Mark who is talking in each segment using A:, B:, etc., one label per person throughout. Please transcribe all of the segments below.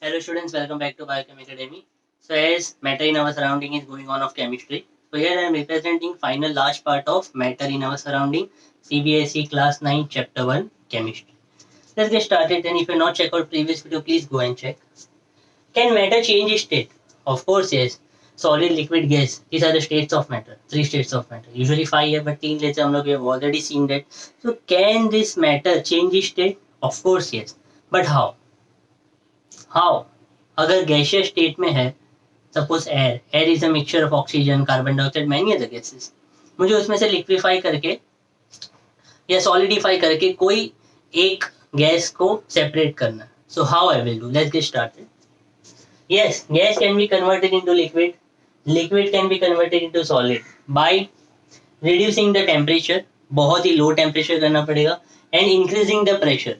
A: Hello students, welcome back to Biochem Academy. So as matter in our surrounding is going on of chemistry. So here I am representing final last part of matter in our surrounding CBSE class 9 chapter 1 chemistry. Let's get started, and if you not check out previous video please go and check. Can matter change its state? Of course yes. Solid, liquid, gas. These are the states of matter. Three states of matter. Usually 5 है but 3 लेते हैं हम लोग. We have already seen that. So can this matter change its state? Of course yes. But how? How? अगर gaseous state में है, suppose air is a mixture of oxygen, carbon dioxide, many other gases, मुझे उसमें से liquefy करके या solidify करके कोई एक गैस को सेपरेट करना. So how I will do? Let's get started. Yes, gas can be converted into liquid, liquid can be converted into solid by reducing the temperature. बहुत ही लो टेम्परेचर करना पड़ेगा एंड इंक्रीजिंग द प्रेशर.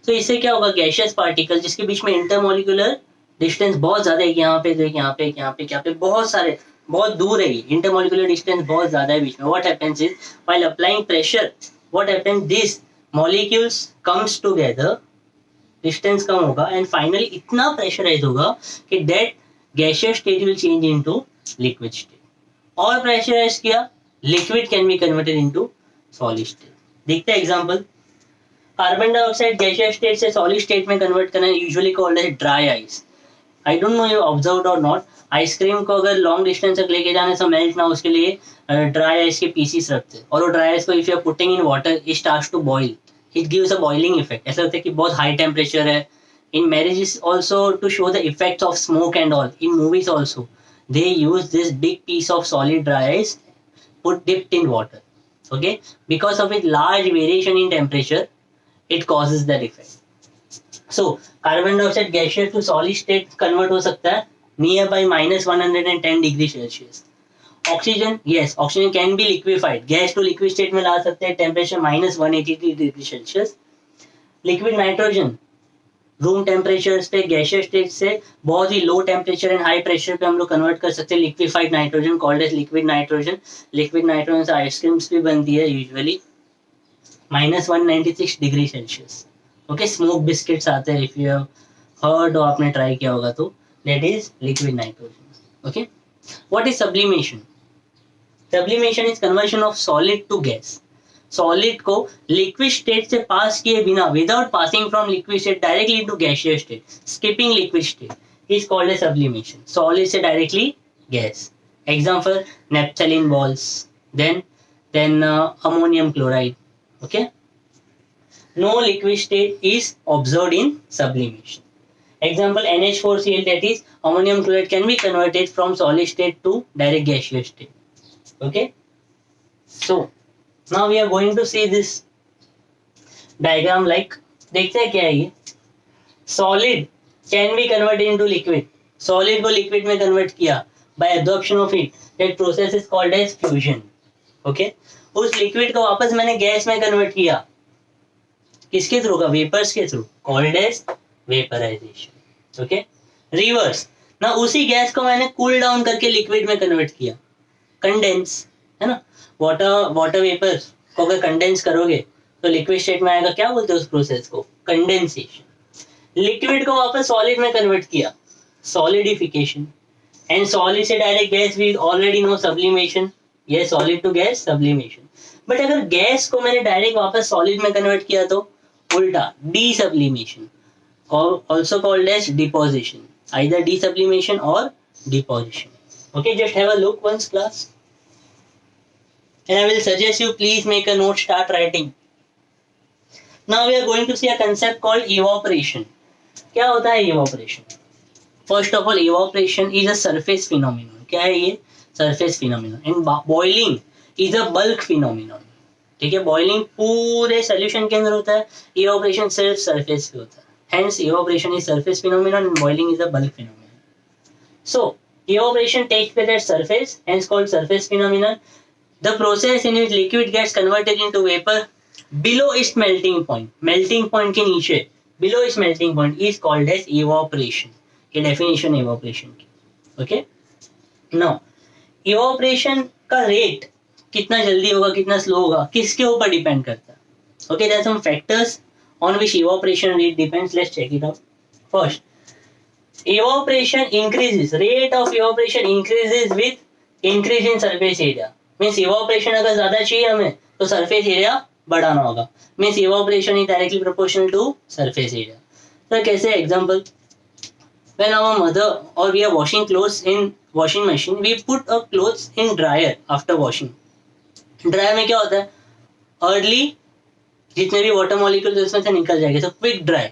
A: तो इससे क्या होगा, gaseous particle जिसके बीच में इंटरमोलिकुलर डिस्टेंस बहुत ज्यादा है, यहाँ पे देख, यहाँ पे, यहाँ पे, यहाँ पे, बहुत सारे, बहुत दूर है, इंटरमोलिकुलर डिस्टेंस बहुत ज्यादा है बीच में. What happens is while applying pressure, what happens, this molecules comes together, distance कम होगा एंड फाइनली इतना प्रेशराइज होगा कि that gaseous state will change into liquid state. और प्रेशराइज किया, liquid can be converted into solid state. देखते हैं example. Carbon dioxide gaseous state से सॉलिड स्टेट में कन्वर्ट करना यूजुअली कॉल्ड है dry ice. I don't know you observed और not, ice cream को अगर लॉन्ग डिस्टेंस तक लेके जाने से मेल्ट ना, उसके लिए ड्राई आइस के पीसीस रखते हैं. और वो ड्राई आइस को if you are putting in water it starts to boil, it gives a boiling effect. ऐसा लगता है कि बहुत हाई टेम्परेचर है. In marriages also to show the effects of smoke and all, in movies also they use this big piece of solid dry ice put dipped in water. Okay, because of its large variation in temperature it causes that effect. So carbon dioxide gaseous to solid state convert हो सकता है nearby -110 degree Celsius. Oxygen, yes, oxygen can be liquefied, gas to liquid state में ला सकते हैं temperature -180 degree Celsius. Liquid nitrogen room temperature पे gaseous state से बहुत ही low temperature and high pressure पे हम लोग कन्वर्ट कर सकते हैं liquefied nitrogen, called as liquid nitrogen. Liquid nitrogen से आइसक्रीम्स भी बनती है usually -196 degree Celsius. Okay, smoke biscuits आते हैं, इफ यू हैव हर्ड और आपने ट्राई किया होगा तो that is liquid nitrogen. Okay, what is sublimation? Sublimation is conversion of solid to gas. Solid को लिक्विड स्टेट से पास किए बिना, without passing from liquid state directly into gaseous state, skipping liquid state, is called as sublimation. Solid से directly gas. Example naphthalene balls, then ammonium chloride. Okay, no liquid state is observed in sublimation. Example NH4Cl, that is ammonium chloride, can be converted from solid state to direct gaseous state. Okay, so now we are going to see this diagram. like देखते हैं क्या है ये. Solid can be converted into liquid. Solid को liquid में convert किया by absorption of heat. That process is called as fusion. Okay, उस liquid को वापस मैंने गैस में convert किया. किसके थ्रू का? वेपर्स के through, called as vaporization. Okay, reverse ना, उसी गैस को मैंने कूल डाउन करके लिक्विड में कन्वर्ट किया, कंडेंस, है ना. वाटर वेपर को अगर कंडेंस करोगे तो लिक्विड स्टेट में आएगा. क्या बोलते हैं उस प्रोसेस को? कंडेंसेशन. लिक्विड को वापस सॉलिड में कन्वर्ट किया, सॉलिडिफिकेशन. एंड सॉलिड से direct gas, we already know sublimation. ये solid to gas, sublimation. But अगर गैस को मैंने डायरेक्ट वापस सॉलिड में कन्वर्ट किया तो उल्टा, डीसब्लिमेशन, also called as deposition, either desublimation or deposition. Okay, just have a look once class, and I will suggest you please make a note, start writing. Now we are going to see a concept called evaporation. क्या होता है evaporation? First of all, evaporation is a surface phenomenon. क्या है ये? Surface phenomenon. And boiling is a bulk phenomenon. ठीक है, boiling पूरे solution के अंदर होता है, इवेपोरेशन सिर्फ सरफेस पे होता है. Hence evaporation is surface phenomenon and boiling is a bulk phenomenon. So evaporation takes place at surface, hence called surface phenomenon. The process in which liquid gets converted into vapour below its melting point, melting point के नीचे, below its melting point, is called as evaporation. ये definition evaporation की. Okay, now evaporation का rate कितना जल्दी होगा, कितना slow होगा, किसके ऊपर डिपेंड करता है? Okay, there are some factors on which evaporation rate depends. Let's check it out. First, evaporation increases, rate of evaporation increases with increase in surface area. Means evaporation अगर ज्यादा चाहिए हमें तो surface area बढ़ाना होगा. Means evaporation is directly proportional to surface area. तो कैसे example, when our mother or we are washing clothes in washing machine, we put a clothes in dryer after washing. Dryer में क्या होता है, early जितने भी वाटर मॉलिक्यूल उसमें से निकल जाएंगे, तो क्विक ड्राई.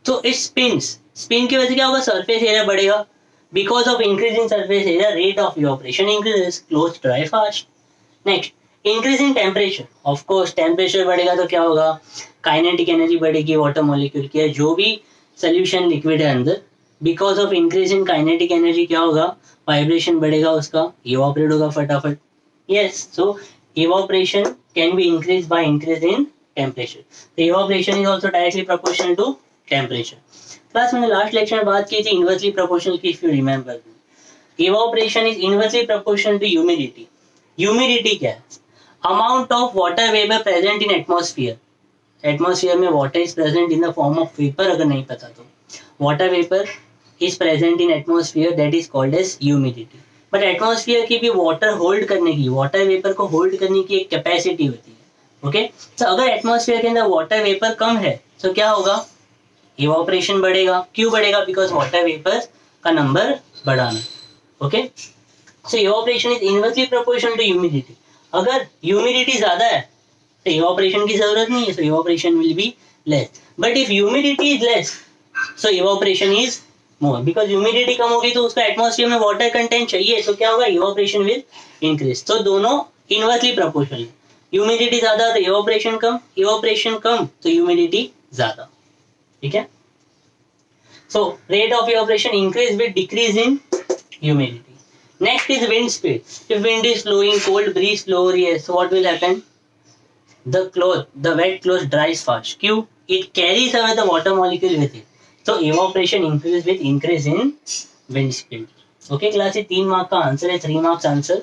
A: तो इट स्पिन्स, स्पिन की वजह से क्या होगा, सरफेस एरिया बढ़ेगा. Because of increase in surface area rate of evaporation increases, cloth dry fast. Next, increase in temperature. Of course temperature बढ़ेगा तो क्या होगा, काइनेटिक एनर्जी बढ़ेगी वाटर मॉलिक्यूल की, जो भी सोल्यूशन लिक्विड है अंदर. Because of increase in kinetic energy क्या होगा, वाइब्रेशन बढ़ेगा उसका, इवेपोरेट होगा फटाफट. Yes, so evaporation can be increased by increase in temperature. The evaporation is also directly proportional to temperature. Class मैंने लास्ट लेक्चर में बात की थी इनवर्सली प्रोपोर्शनल की, if you remember. Evaporation is inversely proportional to humidity. Humidity क्या है, amount of water vapor present in atmosphere. Atmosphere में water is present in the form of vapor, अगर नहीं पता तो water vapor is present in atmosphere, that is called as humidity. But atmosphere की भी water hold करने की, water vapour को होल्ड करने की एक कैपेसिटी होती है. ओके, तो अगर एटमॉस्फेयर के अंदर वाटर वेपर कम है तो क्या होगा, इवेपोरेशन बढ़ेगा. क्यों बढ़ेगा, बिकॉज वाटर वेपर का नंबर बढ़ाना. Okay, so evaporation is inversely proportional to humidity. अगर ह्यूमिडिटी ज्यादा है तो इवेपोरेशन की जरूरत नहीं है, so evaporation will be less. But if humidity is less so evaporation is more. Because humidity कम होगी तो उसका एटमॉस्फेयर में वाटर कंटेंट चाहिए, तो क्या होगा, इवेपोरेशन विल इंक्रीज. तो दोनों इनवर्सली प्रोपोर्शनल. ह्यूमिडिटी ज्यादा तो इवेपोरेशन कम, इवेपोरेशन कम तो ह्यूमिडिटी ज्यादा. ठीक है, so rate of evaporation increase with decrease in humidity. Next is wind speed. If wind is flowing, cold breeze floor, yes, what will happen, the wet cloth dries fast. क्यों, it carries away the water molecule with it. So evaporation increases with increase in wind speed. Okay class, ये 3 mark का answer है, 3 marks answer.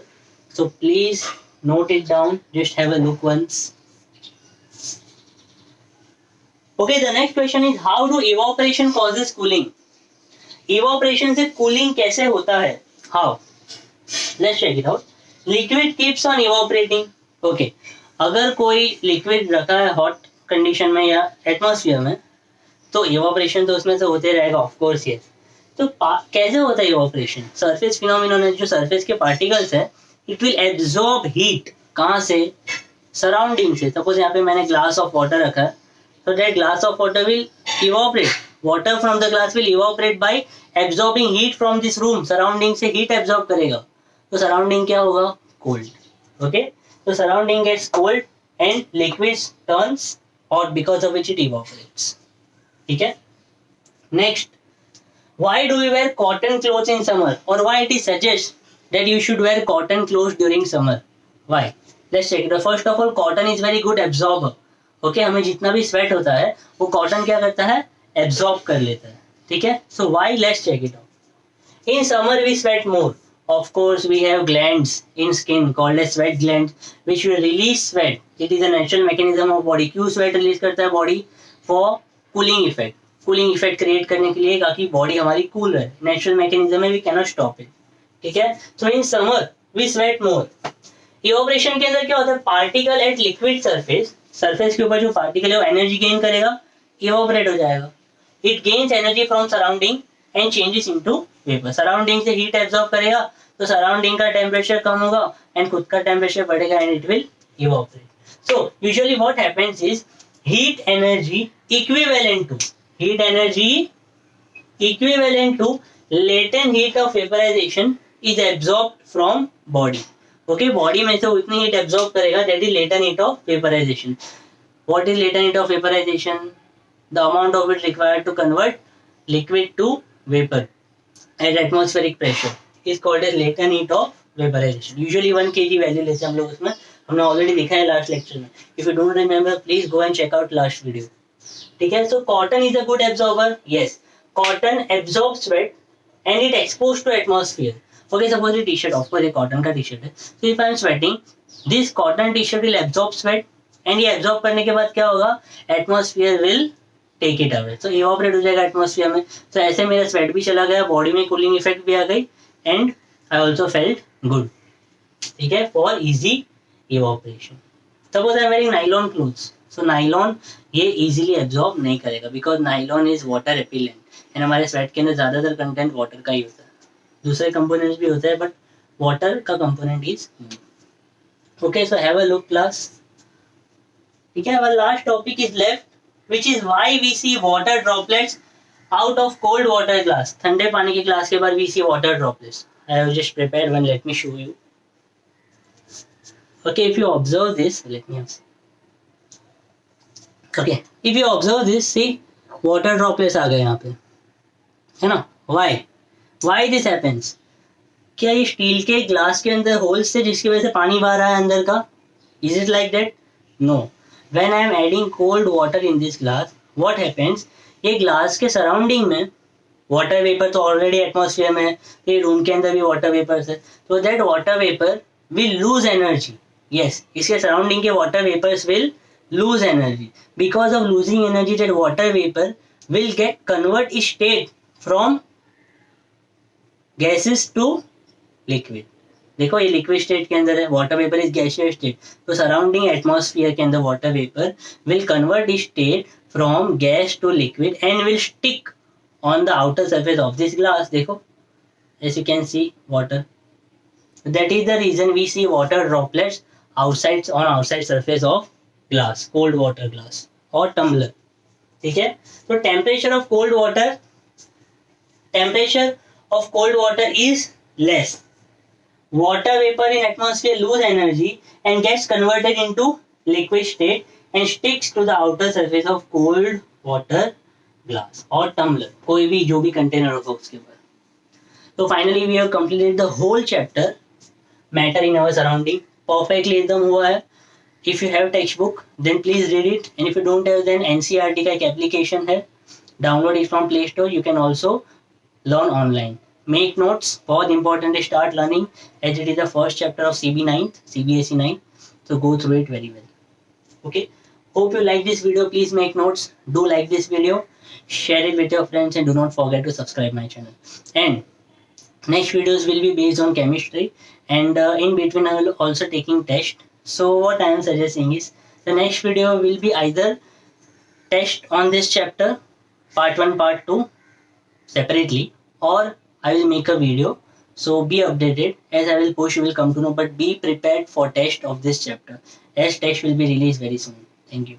A: So please note it down, just have a look once. Okay, the next question is how do evaporation causes cooling. Evaporation से cooling कैसे होता है, how, let's check it out. Liquid keeps on evaporating. Okay, अगर कोई liquid रखा है hot condition में या एटमॉस्फेयर में तो इवेपोरेशन तो उसमें से होते रहेगा, ऑफ कोर्स. ये तो कैसे होता है इवेपोरेशन, सरफेस फिनोमिनन है. जो सरफेस के पार्टिकल्स है इट विल एब्जॉर्ब हीट. कहाँ से, सराउंडिंग से. सपोज यहाँ पे मैंने ग्लास ऑफ वाटर रखा है, तो that glass of water will evaporate. Water from the glass will evaporate by absorbing heat from this room. Surrounding से हीट एब्जॉर्ब करेगा, तो सराउंडिंग क्या होगा, कोल्ड. ओके, तो surrounding gets cold and liquid turns hot because of which it evaporates. ठीक है, next, why do we wear cotton clothes in summer, और why it is suggest that you should wear cotton clothes during summer. Why, let's check. First of all, cotton is very good absorber. Okay, हमें जितना भी sweat होता है वो cotton क्या करता है, एब्जॉर्ब कर लेता है. ठीक है, so why, let's check it out. In summer we sweat more. Of course, we have glands in skin called as sweat glands, which will release sweat. It is a natural mechanism of body. क्यों sweat release करता है body? For cooling effect. Cooling effect create करने के लिए ताकि body हमारी cool रहे. Natural mechanism है, we can not stop it. ठीक है, so in summer we sweat more. Evaporation के अंदर क्या होता है, particle at liquid surface, surface के ऊपर जो पार्टिकल है वो एनर्जी गेन करेगा, इवेपोरेट हो जाएगा. It gains energy from surrounding and changes into vapour. Surrounding से हीट एब्जॉर्ब करेगा तो सराउंडिंग का टेम्परेचर कम होगा एंड खुद का टेम्परेचर बढ़ेगा and it will evaporate. So usually what happens is heat energy equivalent to latent heat of vaporization is absorbed from body. Okay, body में से उतनी heat absorb करेगा, that is latent heat of vaporization. What is latent heat of vaporization? The amount of it required to convert liquid to vapor at atmospheric pressure is called as latent heat of vaporization. Usually 1 kg value लेते हैं हम लोग उसमें, हमने already दिखा है last lecture में. If you don't remember please go and check out last video. ठीक है, so cotton is a good absorber. Yes, cotton absorb sweat and it expose to atmosphere. Okay, suppose ये T-shirt, of course ये cotton का T-shirt है. So if I am sweating, this cotton T-shirt will absorb sweat and ये absorb करने के बाद क्या होगा, atmosphere will take it away, तो इवापोरेट हो जाएगा एटमोसफियर में। तो ऐसे मेरा स्वेट भी चला गया, बॉडी में कूलिंग इफेक्ट भी आ गई, and I also felt good, ठीक है, फॉर इजी इवापोरेशन। तब होता है वेरी नाइलॉन क्लोथ्स, सो नाइलॉन ये इजीली एब्जॉर्ब नहीं करेगा because nylon is water repellent, and हमारे स्वेट के अंदर ज्यादातर कंटेंट वाटर का ही होता है, दूसरे कंपोनेंट्स भी होते हैं बट वाटर का component is okay. So have a look class, ठीक है। our last topic is left, which is why we see water droplets out of cold water glass. ठंडे पानी के ग्लास के बाद we see water droplets. I have just prepared one, let me show you. Okay, if you observe this, let me answer. Okay, if you observe this, see water droplets आ गए यहाँ पे, है ना? Why? Why this happens? क्या ये steel के glass के अंदर होल्स से जिसकी वजह से पानी बाहर आया अंदर का? Is it like that? No. When I am adding cold water in this glass, what happens? ये ग्लास के सराउंडिंग में वाटर वेपर तो ऑलरेडी एटमॉस्फेयर में है, ये रूम के अंदर भी वाटर वेपर्स है, तो that water vapour will lose energy. Yes, इसके सराउंडिंग के water vapours will lose energy. Because of losing energy, that water vapor will get convert its state from gases to liquid. देखो ये liquid state के अंदर है, water vapour is gaseous state, तो surrounding atmosphere के अंदर water vapour will convert it state from gas to liquid and will stick on the outer surface of this glass. देखो as you can see water, that is the reason we see water droplets outside surface of glass, cold water glass or tumbler, ठीक है। तो temperature of cold water is less, water vapor in atmosphere lose energy and gets converted into liquid state and sticks to the outer surface of cold water glass or tumbler, कोई भी जो भी container होगा उसके ऊपर। तो finally we have completed the whole chapter matter in our surrounding, perfectly एकदम हुआ है। If you have textbook then please read it, and if you don't have then NCERT का एक एप्लीकेशन है, download it from Play Store, you can also learn online. Make notes, बहुत important है, start learning as it is the first chapter of CBSE 9, so go through it very well. Okay, hope you like this video. Please make notes, do like this video, share it with your friends, and do not forget to subscribe my channel. And next videos will be based on chemistry, and in between I will also taking test. So what I am suggesting is the next video will be either test on this chapter part 1 part 2 separately, or I will make a video, so be updated. As I will push, you will come to know, but be prepared for test of this chapter as test will be released very soon. Thank you.